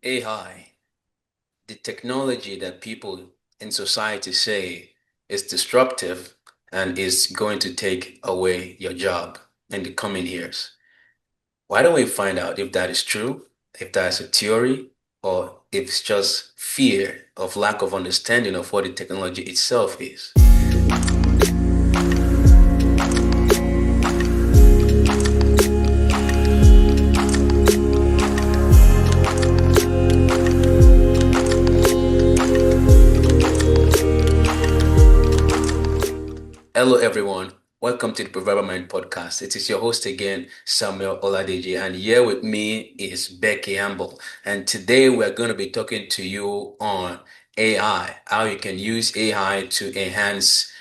AI, the technology that people in society say is disruptive and is going to take away your job in the coming years. Why don't we find out if that is true, if that's a theory, or if it's just fear of lack of understanding of what the technology itself is? Hello, everyone. Welcome to the Proverbial Mind podcast. It is your host again, Samuel Oladeji, and here with me is Becky Amble. And today we're going to be talking to you on AI, how you can use AI to enhance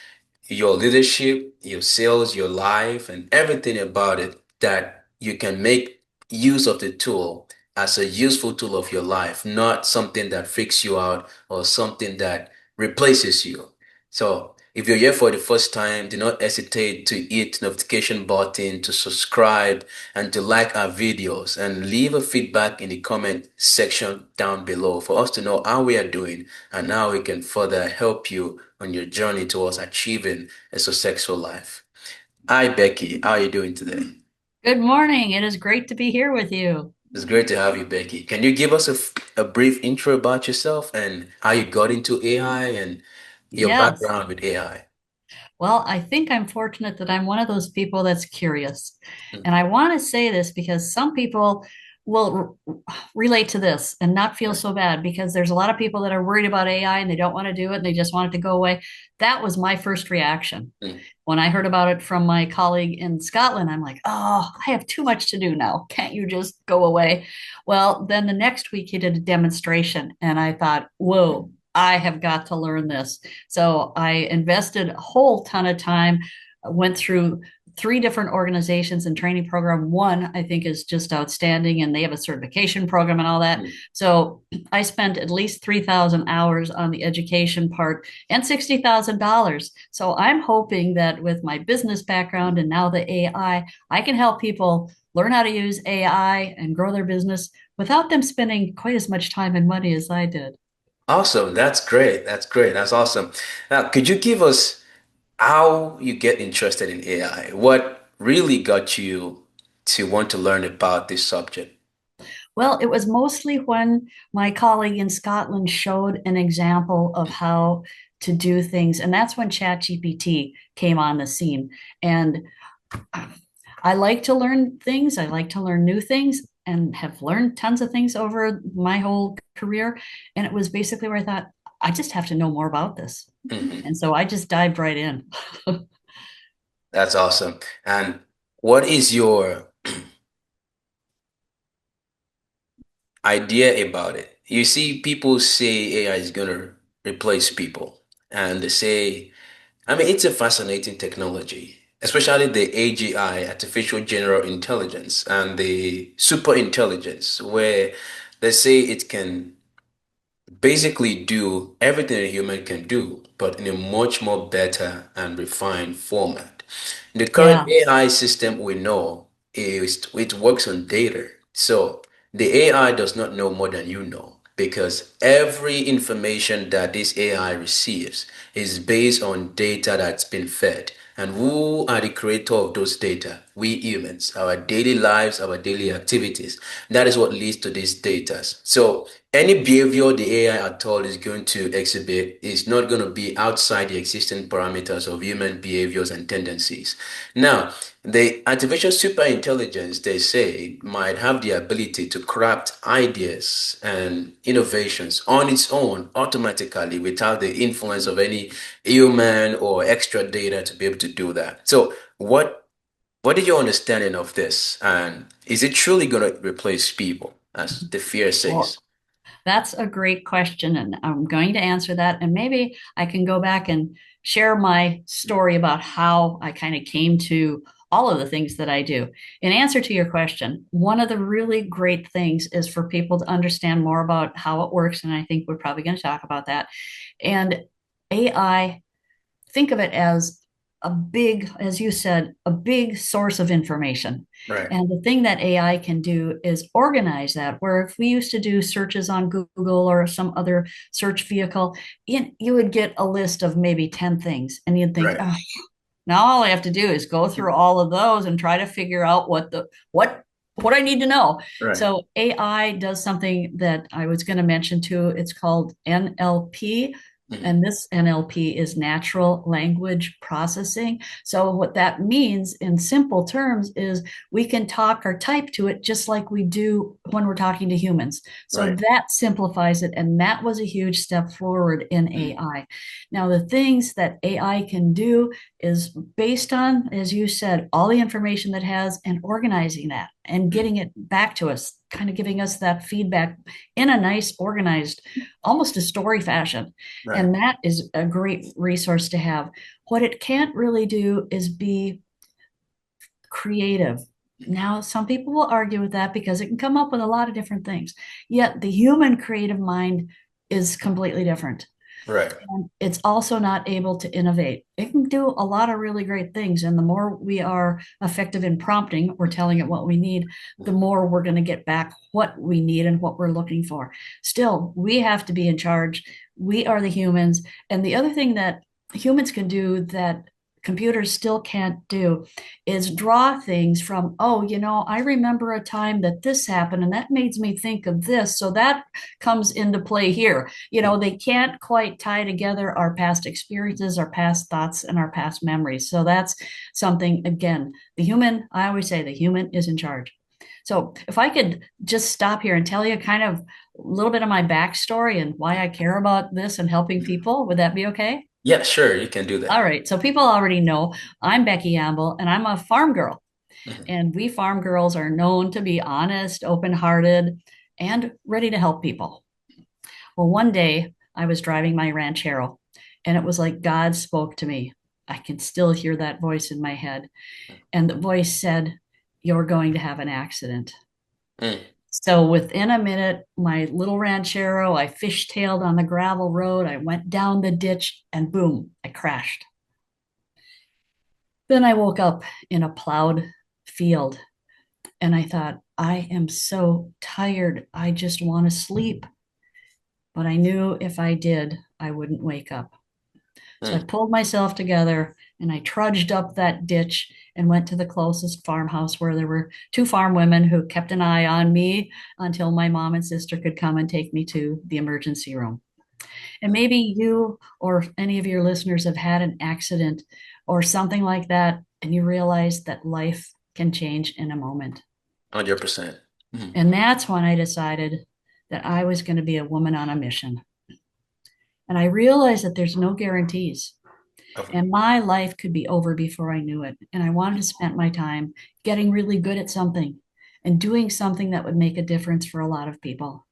your leadership, your sales, your life, and everything about it that you can make use of the tool as a useful tool of your life, not something that freaks you out or something that replaces you. So, if you're here for the first time, do not hesitate to hit notification button, to subscribe, and to like our videos, and leave a feedback in the comment section down below for us to know how we are doing and how we can further help you on your journey towards achieving a successful life. Hi, Becky. How are you doing today? Good morning. It is great to be here with you. It's great to have you, Becky. Can you give us a brief intro about yourself and how you got into AI and your Yes. background with AI? Well, I think I'm fortunate that I'm one of those people that's curious. And I want to say this because some people will relate to this and not feel so bad because there's a lot of people that are worried about AI and they don't want to do it and they just want it to go away. That was my first reaction. Mm. When I heard about it from my colleague in Scotland, I'm like, oh, I have too much to do now. Can't you just go away? Well, then the next week he did a demonstration, and I thought, whoa, I have got to learn this. So I invested a whole ton of time, went through three different organizations and training program. One, I think, is just outstanding, and they have a certification program and all that. Mm. So I spent at least 3,000 hours on the education part and $60,000. So I'm hoping that with my business background and now the AI, I can help people learn how to use AI and grow their business without them spending quite as much time and money as I did. Awesome. That's great. That's great. That's awesome. Now, could you give us how you get interested in AI? What really got you to want to learn about this subject? Well, it was mostly when my colleague in Scotland showed an example of how to do things. And that's when ChatGPT came on the scene. And I like to learn things, I like to learn new things, and have learned tons of things over my whole career. And it was basically where I thought, I just have to know more about this. Mhm. And so I just dived right in. That's awesome. And what is your idea about it? You see, people say AI is going to replace people, and they say, I mean, it's a fascinating technology, especially the AGI, artificial general intelligence, and the super intelligence, where they say it can basically do everything a human can do, but in a much more better and refined format. The current Yeah. AI system we know is it works on data. So the AI does not know more than you know because every information that this AI receives is based on data that's been fed. And who are the creator of those data? We humans, our daily lives, our daily activities. That is what leads to these data. So any behavior the AI at all is going to exhibit is not going to be outside the existing parameters of human behaviors and tendencies. Now, the artificial superintelligence, they say, might have the ability to craft ideas and innovations on its own automatically without the influence of any human or extra data to be able to do that. So, what is your understanding of this? And is it truly going to replace people, as the fear says? Well, that's a great question, and I'm going to answer that. And maybe I can go back and share my story about how I kind of came to all of the things that I do. In answer to your question, one of the really great things is for people to understand more about how it works. And I think we're probably going to talk about that. And AI, think of it as a big, as you said, a big source of information. Right. And the thing that AI can do is organize that. Where if we used to do searches on Google or some other search vehicle, you would get a list of maybe 10 things, and you'd think, Right. oh, now all I have to do is go through all of those and try to figure out what I need to know. Right. So AI does something that I was going to mention too. It's called NLP. Mhm. And this NLP is natural language processing. So, what that means in simple terms is we can talk or type to it just like we do when we're talking to humans. So, Right. that simplifies it. And that was a huge step forward in Mhm. AI. Now, the things that AI can do is based on, as you said, all the information that has and organizing that and Mhm. getting it back to us, kind of giving us that feedback in a nice, organized, almost a story fashion. Right. And that is a great resource to have. What it can't really do is be creative. Now, some people will argue with that because it can come up with a lot of different things. Yet the human creative mind is completely different. Right. And it's also not able to innovate. It can do a lot of really great things. And the more we are effective in prompting or telling it what we need, the more we're going to get back what we need and what we're looking for. Still, we have to be in charge. We are the humans. And the other thing that humans can do that computers still can't do is draw things from, oh, I remember a time that this happened and that made me think of this. So that comes into play here. Mhm. They can't quite tie together our past experiences, our past thoughts, and our past memories. So that's something, again, I always say the human is in charge. So if I could just stop here and tell you kind of a little bit of my backstory and why I care about this and helping people, would that be okay? Yeah, sure, you can do All that. right. So people already know I'm Becky Amble and I'm a farm girl. Mhm. And we farm girls are known to be honest, open hearted, and ready to help people. Well, one day I was driving my ranchero and it was like God spoke to me. I can still hear that voice in my head. And the voice said, "You're going to have an accident." Mm. So within a minute, my little ranchero, I fishtailed on the gravel road. I went down the ditch and boom, I crashed. Then I woke up in a plowed field and I thought, I am so tired. I just want to sleep. But I knew if I did, I wouldn't wake up. So I Mm. pulled myself together and I trudged up that ditch and went to the closest farmhouse where there were two farm women who kept an eye on me until my mom and sister could come and take me to the emergency room. And maybe you or any of your listeners have had an accident or something like that, and you realize that life can change in a moment. 100%. Mhm. And that's when I decided that I was going to be a woman on a mission. And I realized that there's no guarantees. Over. And my life could be over before I knew it. And I wanted to spend my time getting really good at something and doing something that would make a difference for a lot of people.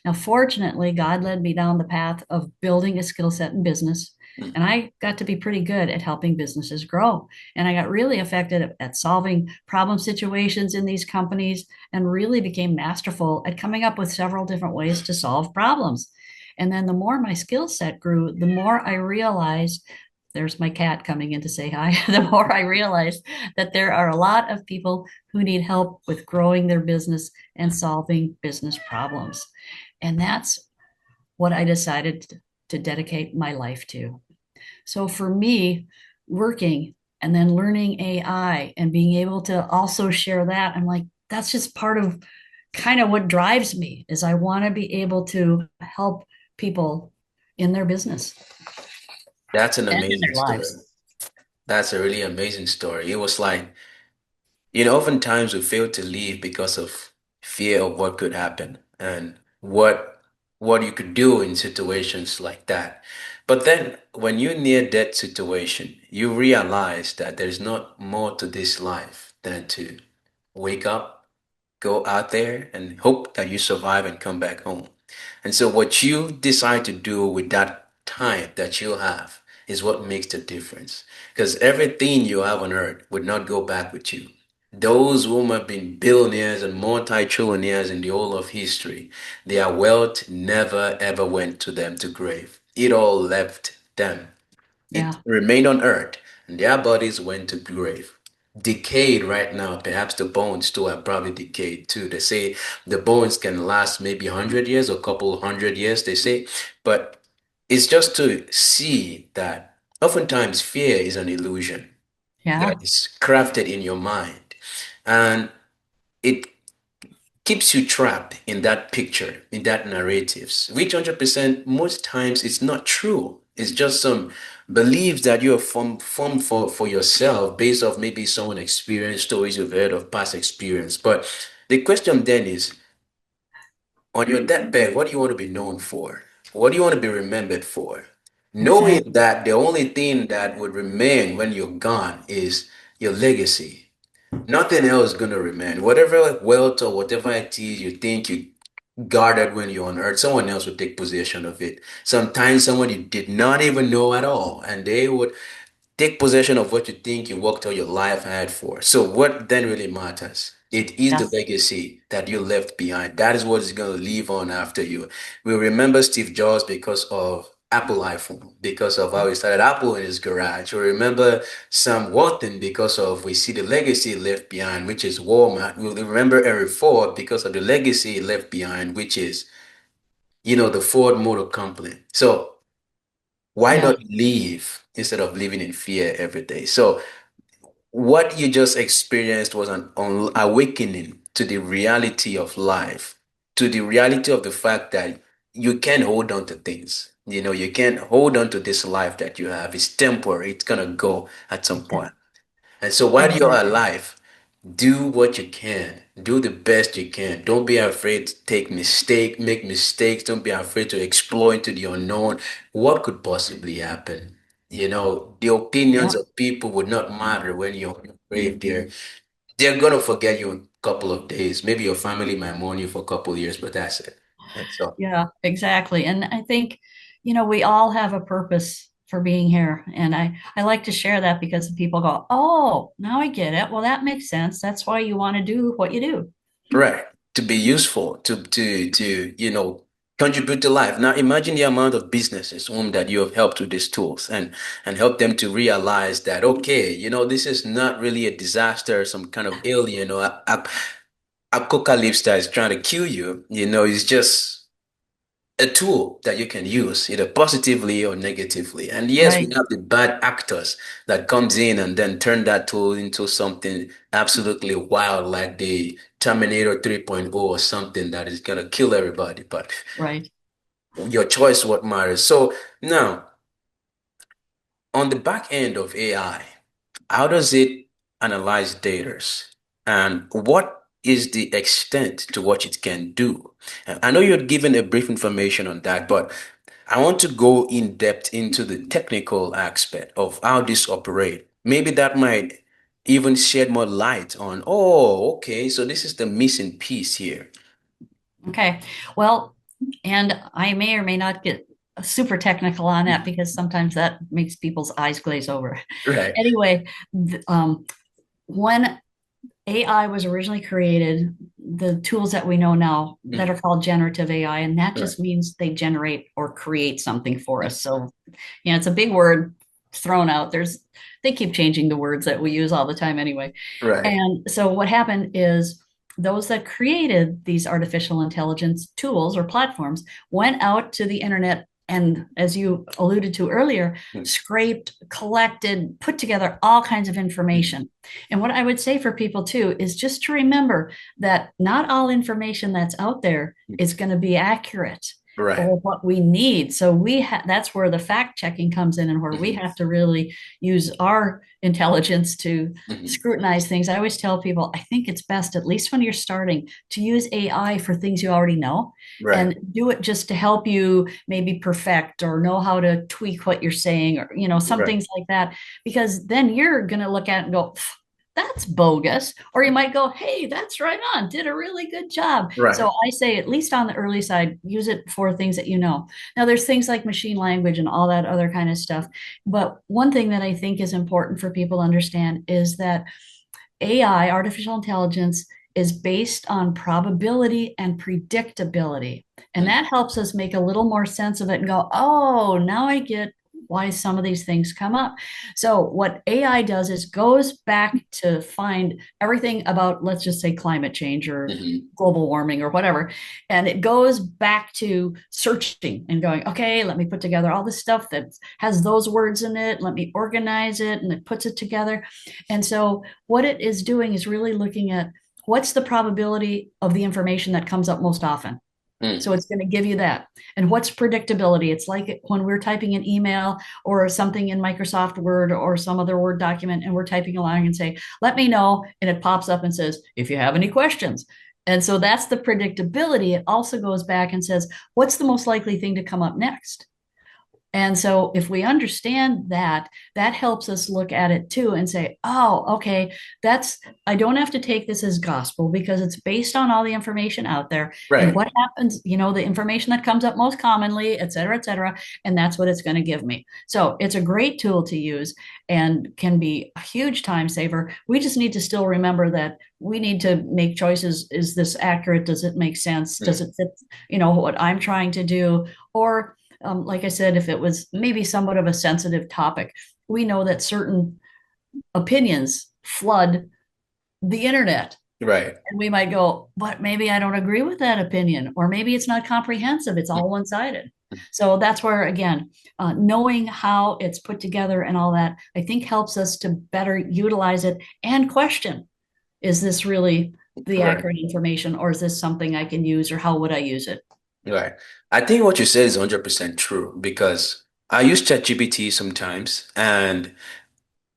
Now, fortunately, God led me down the path of building a skill set in business. Mm. And I got to be pretty good at helping businesses grow. And I got really effective at solving problem situations in these companies and really became masterful at coming up with several different ways to solve problems. And then the more my skill set grew, the more I realized there's my cat coming in to say hi. The more I realized that there are a lot of people who need help with growing their business and solving business problems. And that's what I decided to dedicate my life to. So for me, working and then learning AI and being able to also share that, I'm like, that's just part of kind of what drives me is I want to be able to help people in their business That's an and in amazing their story. lives. That's a really amazing story. It was like, oftentimes we fail to leave because of fear of what could happen and what you could do in situations like that. But then when you're near that situation, you realize that there's not more to this life than to wake up, go out there and hope that you survive and come back home. And so what you decide to do with that time that you have is what makes the difference. Because everything you have on earth would not go back with you. Those who have been billionaires and multi-trillionaires in the whole of history, their wealth never ever went to them to grave. It all left them. It Yeah. remained on earth. and their bodies went to grave. Decayed right now, perhaps the bones too are probably decayed too. They say the bones can last maybe 100 years or a couple hundred years, they say. But it's just to see that oftentimes fear is an illusion that Yeah. is crafted in your mind. And it keeps you trapped in that picture, in that narratives, which 100% most times it's not true. It's just some beliefs that you have formed for yourself based off maybe someone experience, stories you've heard of past experience. But the question then is, on your deathbed, what do you want to be known for? What do you want to be remembered for? Knowing Exactly. that the only thing that would remain when you're gone is your legacy. Nothing else is going to remain. Whatever wealth or whatever it is you think you guarded when you're on earth, someone else would take possession of it. Sometimes someone you did not even know at all, and they would take possession of what you think you worked all your life hard for. So what then really matters? It is the Yes. legacy that you left behind. That is what is going to live on after you. We remember Steve Jobs because of Apple iPhone, because of how he started Apple in his garage. We remember Sam Walton because of we see the legacy left behind, which is Walmart. We remember Henry Ford because of the legacy he left behind, which is, the Ford Motor Company. So why Yeah. not live instead of living in fear every day? So what you just experienced was an awakening to the reality of life, to the reality of the fact that you can't hold on to things. You can't hold on to this life that you have. It's temporary. It's gonna go at some point. And so while you're Exactly. alive, do what you can. Do the best you can. Don't be afraid to make mistakes. Don't be afraid to explore into the unknown. What could possibly happen? The opinions Yeah. of people would not matter when you're on your grave there. They're gonna forget you in a couple of days. Maybe your family might mourn you for a couple of years, but that's it. And so, Yeah, exactly. And I think, we all have a purpose for being here. And I like to share that because people go, oh, now I get it. Well, that makes sense. That's why you want to do what you do. right, to be useful, to contribute to life. Now, imagine the amount of businesses whom that you have helped with these tools and help them to realize that okay, this is not really a disaster, some kind of alien or apocalypse that is trying to kill you. It's just a tool that you can use either positively or negatively. And yes, we Right, have the bad actors that comes in and then turn that tool into something absolutely wild, like the Terminator 3.0 or something that is gonna kill everybody. But right. your choice what matters. So now, on the back end of AI, how does it analyze data? And what is the extent to what it can do? I know you're given a brief information on that, but I want to go in depth into the technical aspect of how this operate. Maybe that might even shed more light on, oh, okay, so this is the missing piece here. Okay. Well, and I may or may not get super technical on that because sometimes that makes people's eyes glaze over. Right. Anyway, when AI was originally created, the tools that we know now that Mhm. are called generative AI, and that Right. just means they generate or create something for us. So, it's a big word thrown out. They keep changing the words that we use all the time anyway. Right. And so what happened is those that created these artificial intelligence tools or platforms went out to the internet and, as you alluded to earlier, Mhm. scraped, collected, put together all kinds of information. And what I would say for people too is just to remember that not all information that's out there is going to be accurate Right. or what we need. So that's where the fact checking comes in and where we Mhm. have to really use our intelligence to Mhm. scrutinize things. I always tell people, I think it's best, at least when you're starting, to use AI for things you already know Right. and do it just to help you maybe perfect or know how to tweak what you're saying or, some Right. things like that. Because then you're going to look at it and go, that's bogus. Or you might go, hey, that's right on, did a really good job. So Right. I say, at least on the early side, use it for things that you know. Now, there's things like machine language and all that other kind of stuff. But one thing that I think is important for people to understand is that AI, artificial intelligence, is based on probability and predictability. And Mhm. that helps us make a little more sense of it and go, oh, now I get why some of these things come up. So what AI does is goes back to find everything about, let's just say, climate change or Hmm. global warming or whatever. And it goes back to searching and going, okay, let me put together all this stuff that has those words in it. Let me organize it, and it puts it together. And so what it is doing is really looking at what's the probability of the information that comes up most often. So Mm. it's going to give you that. And what's predictability? It's like when we're typing an email or something in Microsoft Word or some other Word document, and we're typing along and say, let me know. And it pops up and says, if you have any questions. And so that's the predictability. It also goes back and says, what's the most likely thing to come up next? And so if we understand that, that helps us look at it too and say, oh, okay, I don't have to take this as gospel because it's based on all the information out there and Right. what happens, the information that comes up most commonly, et cetera, et cetera. And that's what it's going to give me. So it's a great tool to use and can be a huge time saver. We just need to still remember that we need to make choices. Is this accurate? Does it make sense? Does Mm. it fit, what I'm trying to do? Or like I said, if it was maybe somewhat of a sensitive topic, we know that certain opinions flood the internet. Right. And we might go, but maybe I don't agree with that opinion, or maybe it's not comprehensive, it's all one sided. So that's where, again, knowing how it's put together and all that, I think helps us to better utilize it and question, is this really the Right. accurate information, or is this something I can use, or how would I use it? Right. I think what you said is 100% true because I use ChatGPT sometimes, and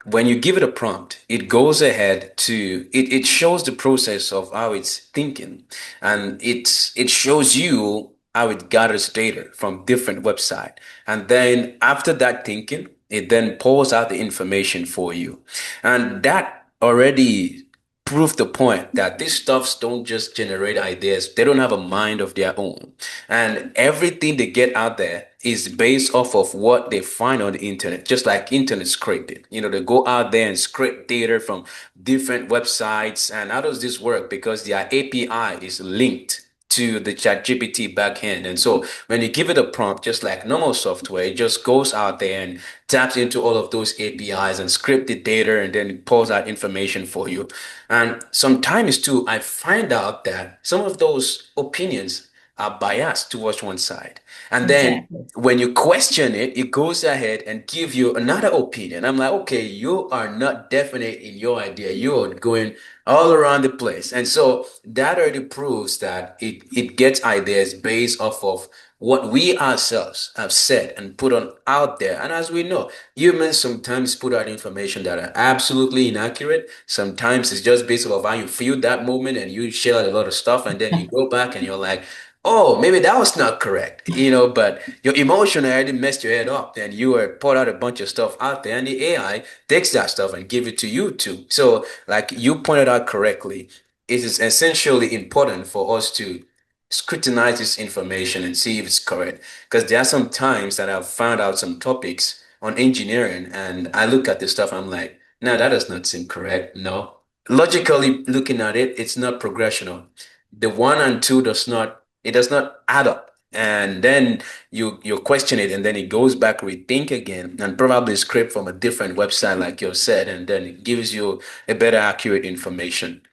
when you give it a prompt, it goes ahead it shows the process of how it's thinking, and it shows you how it gathers data from different website. And then after that thinking, it then pulls out the information for you. And that already proved the point that these stuffs don't just generate ideas. They don't have a mind of their own. And everything they get out there is based off of what they find on the internet, just like internet scraping. They go out there and scrape data from different websites. And how does this work? Because their API is linked to the ChatGPT backend. And so when you give it a prompt, just like normal software, it just goes out there and taps into all of those APIs and script the data and then it pulls out information for you. And sometimes too, I find out that some of those opinions are biased towards one side. And then Exactly. when you question it, it goes ahead and give you another opinion. I'm like, okay, you are not definite in your idea. You're going all around the place. And so that already proves that it gets ideas based off of what we ourselves have said and put on out there. And as we know, humans sometimes put out information that are absolutely inaccurate. Sometimes it's just based off how you feel that moment and you share a lot of stuff and then you go back and you're like, oh, maybe that was not correct, but your emotion already messed your head up and you were put out a bunch of stuff out there and the AI takes that stuff and give it to you too. So like you pointed out correctly, it is essentially important for us to scrutinize this information and see if it's correct. Because there are some times that I've found out some topics on engineering and I look at this stuff, I'm like, no, that does not seem correct. No. Logically looking at it, it's not progressional. The one and two it does not add up. And then you question it and then it goes back, rethink again, and probably scrape from a different website, like you said, and then it gives you a better accurate information.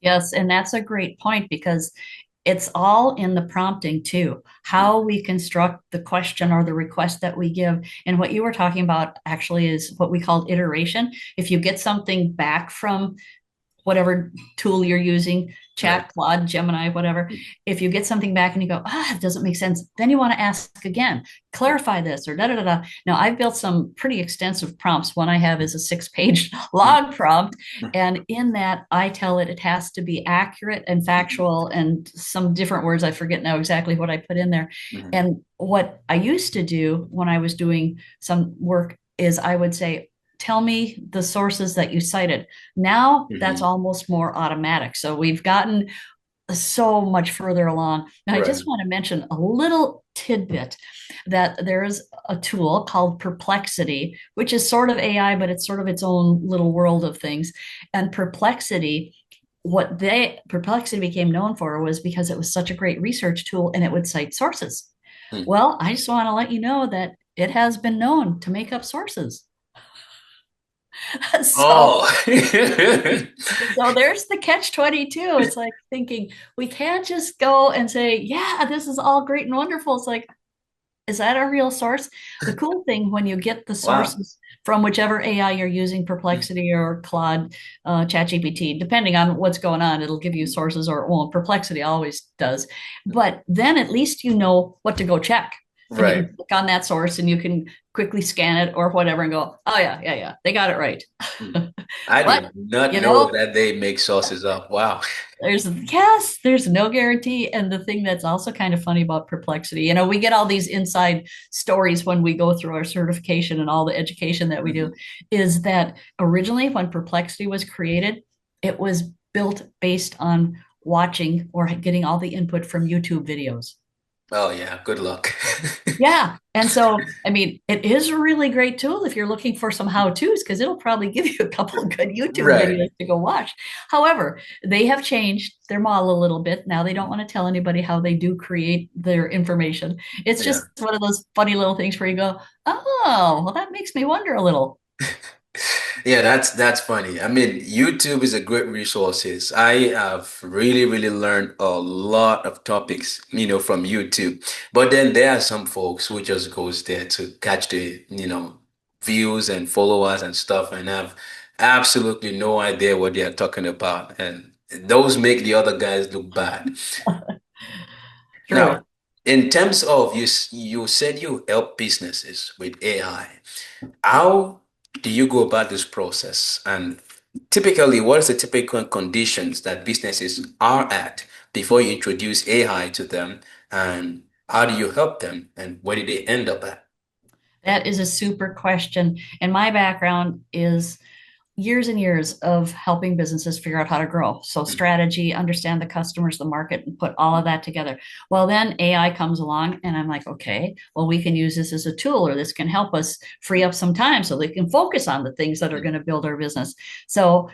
Yes, and that's a great point because it's all in the prompting too, how we construct the question or the request that we give. And what you were talking about actually is what we call iteration. If you get something back from whatever tool you're using, Right. chat, Claude, Gemini, whatever, if you get something back and you go, it doesn't make sense, then you want to ask again, clarify this or da da da da. Now, I've built some pretty extensive prompts. One I have is a 6 page log prompt. And in that, I tell it has to be accurate and factual and some different words. I forget now exactly what I put in there. Mhm. And what I used to do when I was doing some work is I would say, tell me the sources that you cited. Now that's Mhm. almost more automatic. So we've gotten so much further along. Now, I Right. just want to mention a little tidbit that there is a tool called Perplexity, which is sort of AI, but it's sort of its own little world of things. And Perplexity became known for was because it was such a great research tool and it would cite sources. Mm. Well, I just want to let you know that it has been known to make up sources. So Oh, so there's the catch 22. It's like thinking we can't just go and say, yeah, this is all great and wonderful. It's like, is that a real source? The cool thing when you get the wow. sources from whichever AI you're using, Perplexity or Claude, ChatGPT, depending on what's going on, it'll give you sources or, well, Perplexity always does. But then at least you know what to go check. And you Right. can click on that source and you can quickly scan it or whatever and go, oh, yeah, yeah, yeah, they got it right. Hmm. I But, did not you know know, that they make sauces up. Wow. there's no guarantee. And the thing that's also kind of funny about Perplexity, we get all these inside stories when we go through our certification and all the education that we do, Mhm. is that originally when Perplexity was created, it was built based on watching or getting all the input from YouTube videos. Oh yeah, good luck. Yeah. And so, I mean, it is a really great tool if you're looking for some how-tos because it'll probably give you a couple of good YouTube Right. videos to go watch. However, they have changed their model a little bit. Now they don't want to tell anybody how they do create their information. It's Yeah. just one of those funny little things where you go, oh, well, that makes me wonder a little. Yeah, that's funny. I mean, YouTube is a great resources. I have really learned a lot of topics, from YouTube. But then there are some folks who just goes there to catch the, views and followers and stuff and have absolutely no idea what they are talking about. And those make the other guys look bad. True. Now, in terms of you said you help businesses with AI. How do you go about this process? And typically, what is the typical conditions that businesses are at before you introduce AI to them? And how do you help them? And where do they end up at? That is a super question. And my background is years and years of helping businesses figure out how to grow. So Mhm. strategy, understand the customers, the market, and put all of that together. Well, then AI comes along and I'm like, okay, well, we can use this as a tool or this can help us free up some time so they can focus on the things that are going to build our business. So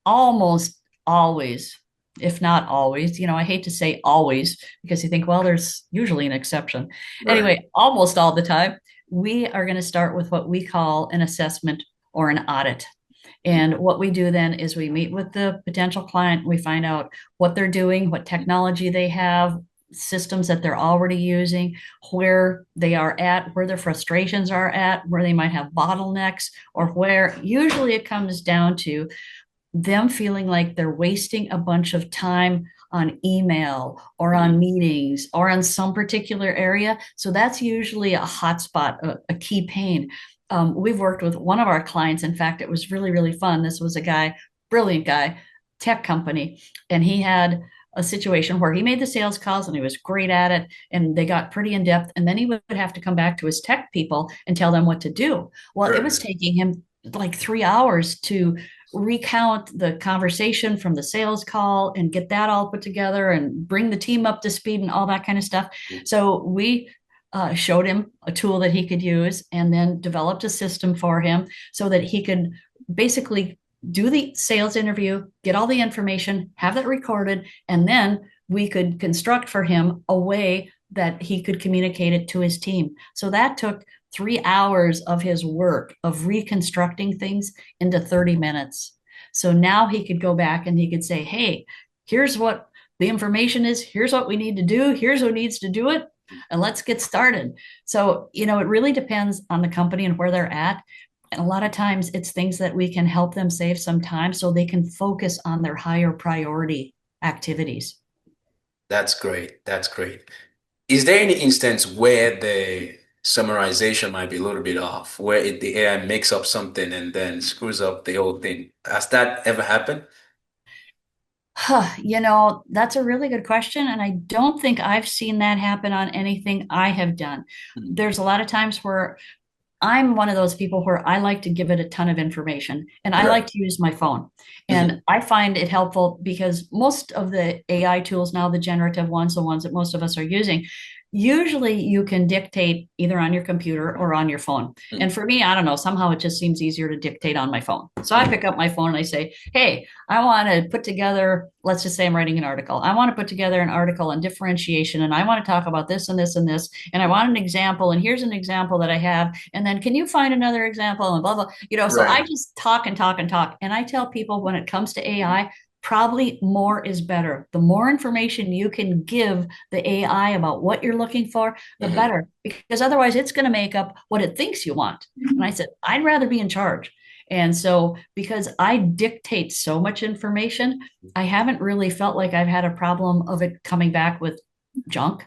almost always, if not always, I hate to say always because you think, well, there's usually an exception. Right. Anyway, almost all the time, we are going to start with what we call an assessment or an audit. And what we do then is we meet with the potential client, we find out what they're doing, what technology they have, systems that they're already using, where they are at, where their frustrations are at, where they might have bottlenecks, or where usually it comes down to them feeling like they're wasting a bunch of time on email or on Mhm. meetings or on some particular area. So that's usually a hotspot, a key pain. We've worked with one of our clients. In fact, it was really fun. This was a guy, brilliant guy, tech company, and he had a situation where he made the sales calls and he was great at it and they got pretty in depth and then he would have to come back to his tech people and tell them what to do. Well, it was Right. taking him like 3 hours to recount the conversation from the sales call and get that all put together and bring the team up to speed and all that kind of stuff. So we showed him a tool that he could use and then developed a system for him so that he could basically do the sales interview, get all the information, have that recorded, and then we could construct for him a way that he could communicate it to his team. So that took 3 hours of his work of reconstructing things into 30 minutes. So now he could go back and he could say, hey, here's what the information is. Here's what we need to do. Here's who needs to do it. And let's get started. So, it really depends on the company and where they're at. And a lot of times it's things that we can help them save some time so they can focus on their higher priority activities. That's great. That's great. Is there any instance where the summarization might be a little bit off, where the AI makes up something and then screws up the whole thing? Has that ever happened? That's a really good question. And I don't think I've seen that happen on anything I have done. Mhm. There's a lot of times where I'm one of those people where I like to give it a ton of information and I like Right. to use my phone. Mhm. And I find it helpful because most of the AI tools now, the generative ones, the ones that most of us are using, Usually you can dictate either on your computer or on your phone. And Mm, for me, I don't know, somehow it just seems easier to dictate on my phone. So I mm, pick up my phone and I say, hey, I want to put together, let's just say I'm writing an article. I want to put together an article on differentiation and I want to talk about this and this and this. And I want an example. And here's an example that I have. And then can you find another example and blah, blah. So I right. just talk and talk and talk. And I tell people when it comes to AI, probably more is better. The more information you can give the AI about what you're looking for, the Hmm. better, because otherwise it's going to make up what it thinks you want. And I said, I'd rather be in charge. And so, because I dictate so much information, I haven't really felt like I've had a problem of it coming back with junk.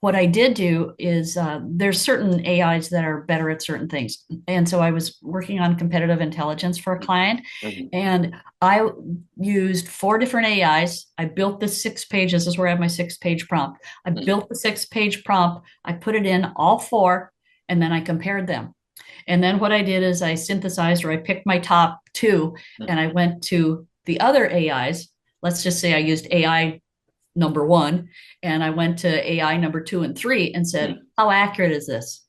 What I did do is there's certain AIs that are better at certain things. And so I was working on competitive intelligence for a client, Hmm. and I used four different AIs. I built this 6 page. This is where I have my 6 page prompt. I built the 6 page prompt. I put it in all four, and then I compared them. And then what I did is I synthesized or I picked my top two and I went to the other AIs. Let's just say I used AI number one, and I went to AI number two and three and said, Hmm. how accurate is this?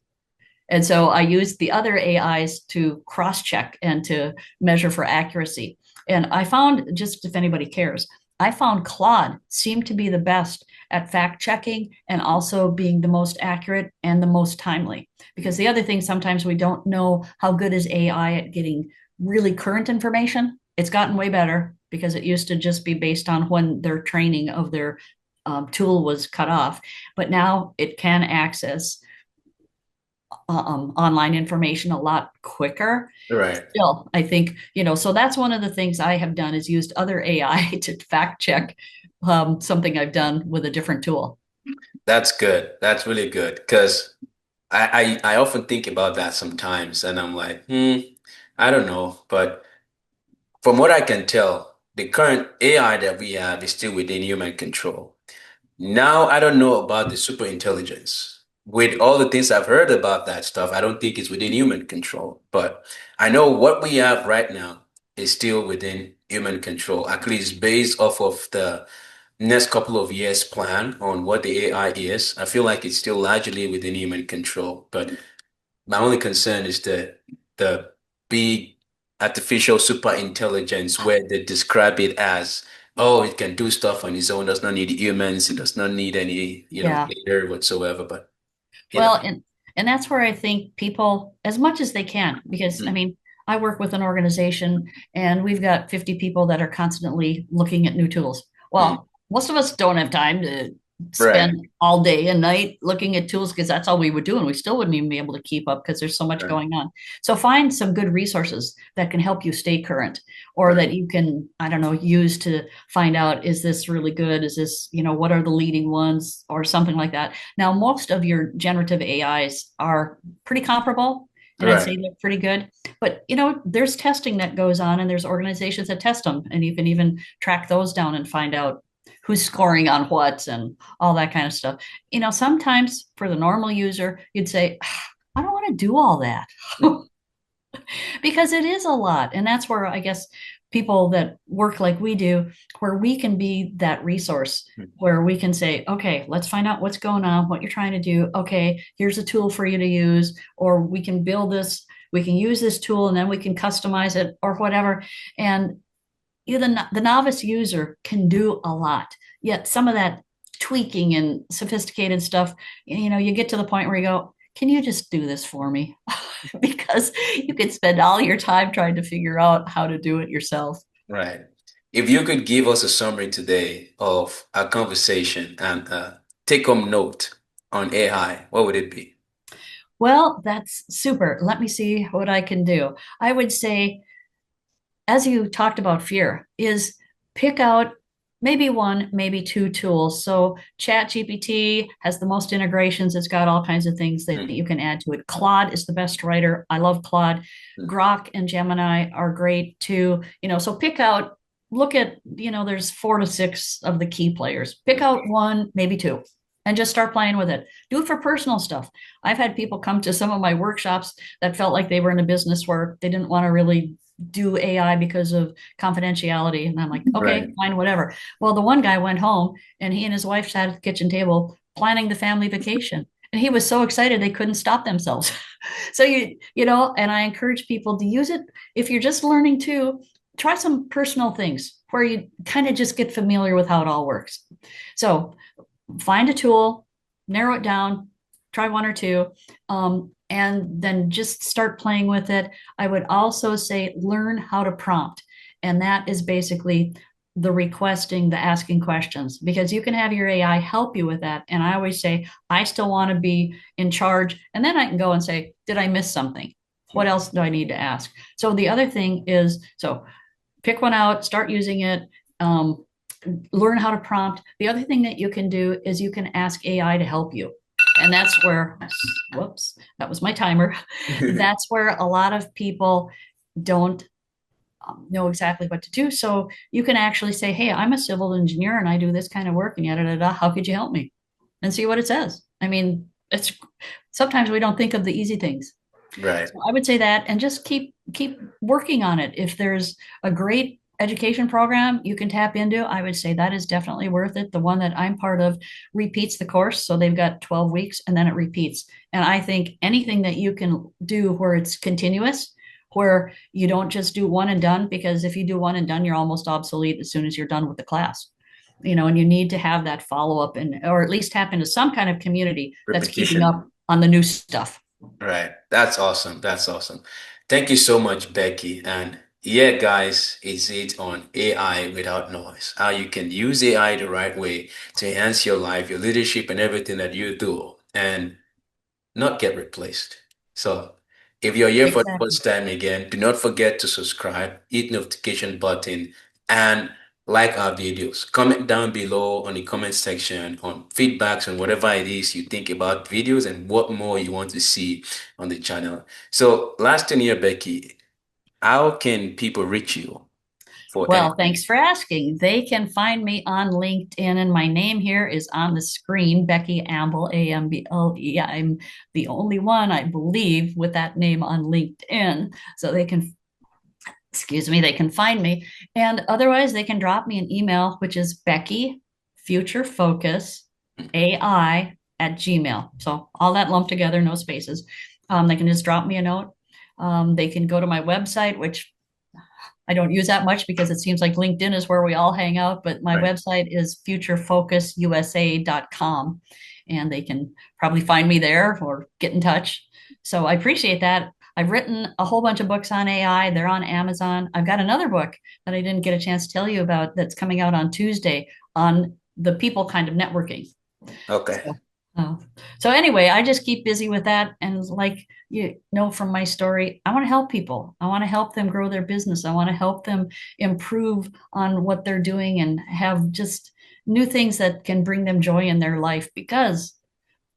And so I used the other AIs to cross check and to measure for accuracy. And I found, just if anybody cares, I found Claude seemed to be the best at fact checking and also being the most accurate and the most timely. Because the other thing, sometimes we don't know how good is AI at getting really current information. It's gotten way better because it used to just be based on when their training of their tool was cut off. But now it can access online information a lot quicker. Right. Still, I think, so that's one of the things I have done is used other AI to fact check something I've done with a different tool. That's good. That's really good because I often think about that sometimes and I'm like, I don't know. But from what I can tell, the current AI that we have is still within human control. Now, I don't know about the super intelligence. With all the things I've heard about that stuff, I don't think it's within human control. But I know what we have right now is still within human control, at least based off of the next couple of years plan on what the AI is. I feel like it's still largely within human control. But my only concern is the big artificial super intelligence where they describe it as, oh, it can do stuff on its own, does not need humans, it does not need any, Yeah. data whatsoever. But you know, Well, and that's where I think people, as much as they can, because I mm, mean, I work with an organization and we've got 50 people that are constantly looking at new tools. mm, Well, most of us don't have time to right, spend all day and night looking at tools because that's all we would do, and we still wouldn't even be able to keep up because there's so much right, going on. So find some good resources that can help you stay current, or right, that you can, I don't know, use to find out, is this really good? Is this, what are the leading ones or something like that. Now, most of your generative AIs are pretty comparable, and I'd say right. they're pretty good. But there's testing that goes on, and there's organizations that test them, and you can even track those down and find out who's scoring on what and all that kind of stuff. Sometimes for the normal user, you'd say, I don't want to do all that because it is a lot. And that's where I guess people that work like we do, where we can be that resource, Mm, where we can say, okay, let's find out what's going on, what you're trying to do. Okay, here's a tool for you to use, or we can build this, we can use this tool and then we can customize it or whatever. And the novice user can do a lot. Yet some of that tweaking and sophisticated stuff, you get to the point where you go, can you just do this for me? Because you could spend all your time trying to figure out how to do it yourself. right. If you could give us a summary today of our conversation and take home note on AI, what would it be? Well, that's super. Let me see what I can do. I would say, as you talked about fear, is pick out maybe one, maybe two tools. So ChatGPT has the most integrations. It's got all kinds of things that Mm, you can add to it. Claude is the best writer. I love Claude. mm, Grok and Gemini are great too. So pick out, look at, there's 4 to 6 of the key players. Pick mm. out one, maybe two, and just start playing with it. Do it for personal stuff. I've had people come to some of my workshops that felt like they were in a business where they didn't want to really do AI because of confidentiality. And I'm like, okay, Right. fine, whatever. Well, the one guy went home and he and his wife sat at the kitchen table planning the family vacation. And he was so excited they couldn't stop themselves. So and I encourage people to use it if you're just learning to try some personal things where you kind of just get familiar with how it all works. So find a tool, narrow it down, try one or two, and then just start playing with it. I would also say learn how to prompt. And that is basically the requesting, the asking questions, because you can have your AI help you with that. And I always say, I still want to be in charge. And then I can go and say, did I miss something? What else do I need to ask? So the other thing is, so pick one out, start using it. Um, Learn how to prompt. The other thing that you can do is you can ask AI to help you. And that's where, whoops, that was my timer. That's where a lot of people don't know exactly what to do. So you can actually say, hey, I'm a civil engineer and I do this kind of work and yada, yada, yada. How could you help me? And see what it says. I mean, it's sometimes we don't think of the easy things. Right. So I would say that and just keep working on it. If there's a great education program you can tap into, I would say that is definitely worth it. The one that I'm part of repeats the course. So they've got 12 weeks and then it repeats. And I think anything that you can do where it's continuous, where you don't just do one and done, because if you do one and done, you're almost obsolete as soon as you're done with the class. And you need to have that follow up and or at least tap into some kind of community that's keeping Repetition. up on the new stuff. Right. That's awesome. That's awesome. Thank you so much, Becky. And yeah, guys, it's it on AI without noise. How you can use AI the right way to enhance your life, your leadership, and everything that you do, and not get replaced. So if you're here for the Exactly. first time again, do not forget to subscribe, hit notification button, and like our videos. Comment down below on the comment section on feedbacks and whatever it is you think about videos and what more you want to see on the channel. So last thing here, Becky, how can people reach you for Well, anything? thanks for asking. They can find me on LinkedIn, and my name here is on the screen, Becky Amble, Amble. I'm the only one, I believe, with that name on LinkedIn. So they can find me. And otherwise, they can drop me an email, which is Becky Future Focus AI at Gmail. So all that lumped together, no spaces. They can just drop me a note. They can go to my website, which I don't use that much because it seems like LinkedIn is where we all hang out, but my Right. website is futurefocususa.com and they can probably find me there or get in touch. So I appreciate that. I've written a whole bunch of books on AI. They're on Amazon. I've got another book that I didn't get a chance to tell you about that's coming out on Tuesday on the people kind of networking. Okay. So, uh, so anyway, I just keep busy with that. And like you know from my story, I want to help people. I want to help them grow their business. I want to help them improve on what they're doing and have just new things that can bring them joy in their life because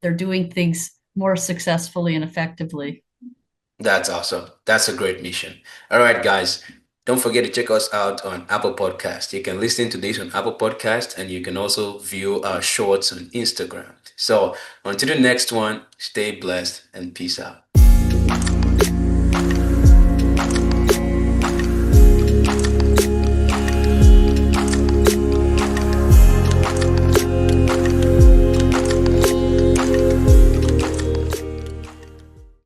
they're doing things more successfully and effectively. That's awesome. That's a great mission. All right, guys. Don't forget to check us out on Apple Podcast. You can listen to this on Apple Podcast and you can also view our shorts on Instagram. So until the next one, stay blessed and peace out.